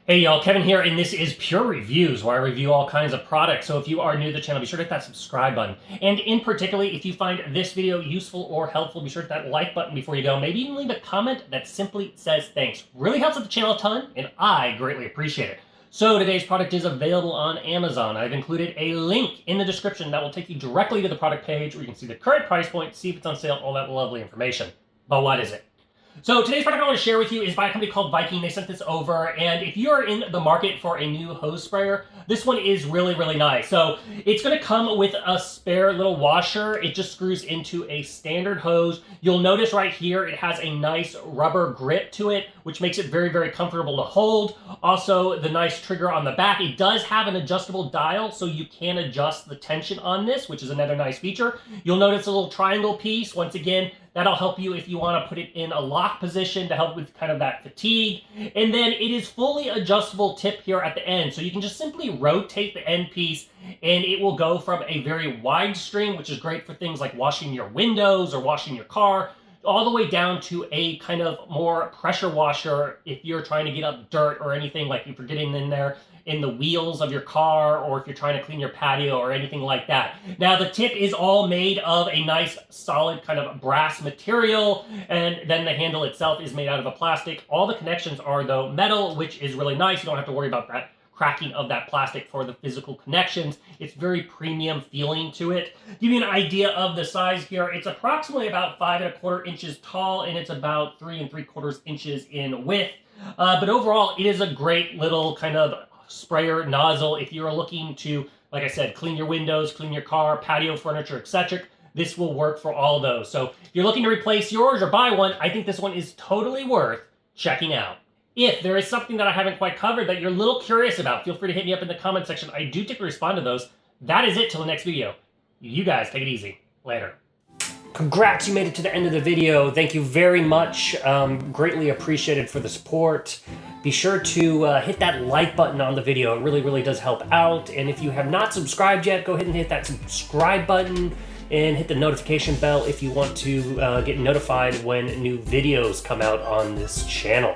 Hey y'all, Kevin here, and this is Pure Reviews, where I review all kinds of products. So if you are new to the channel, be sure to hit that subscribe button. And in particular, if you find this video useful or helpful, be sure to hit that like button before you go. Maybe even leave a comment that simply says thanks. Really helps out the channel a ton, and I greatly appreciate it. So today's product is available on Amazon. I've included a link in the description that will take you directly to the product page where you can see the current price point, see if it's on sale, all that lovely information. But what is it? So today's product I want to share with you is by a company called Viking. They sent this over, and if you're in the market for a new hose sprayer, this one is really, really nice. So it's going to come with a spare little washer. It just screws into a standard hose. You'll notice right here it has a nice rubber grip to it, which makes it very, very comfortable to hold. Also, the nice trigger on the back. It does have an adjustable dial, so you can adjust the tension on this, which is another nice feature. You'll notice a little triangle piece. Once again, that'll help you if you want to put it in a lock position to help with kind of that fatigue. And then it is fully adjustable tip here at the end. So you can just simply rotate the end piece and it will go from a very wide stream, which is great for things like washing your windows or washing your car, all the way down to a kind of more pressure washer if you're trying to get up dirt or anything, like if you're getting in there in the wheels of your car, or if you're trying to clean your patio or anything like that. Now the tip is all made of a nice solid kind of brass material, and then the handle itself is made out of a plastic. All the connections are though metal, which is really nice. You don't have to worry about that cracking of that plastic for the physical connections. It's very premium feeling to it. Give you an idea of the size here. It's approximately about 5¼ inches tall, and it's about 3¾ inches in width. But overall, it is a great little kind of sprayer nozzle if you're looking to, like I said, clean your windows, clean your car, patio furniture, etc. This will work for all of those. So if you're looking to replace yours or buy one, I think this one is totally worth checking out. If there is something that I haven't quite covered that you're a little curious about, feel free to hit me up in the comment section. I do typically respond to those. That is it till the next video. You guys take it easy. Later. Congrats, you made it to the end of the video. Thank you very much. Greatly appreciated for the support. Be sure to hit that like button on the video. It really, really does help out. And if you have not subscribed yet, go ahead and hit that subscribe button and hit the notification bell if you want to get notified when new videos come out on this channel.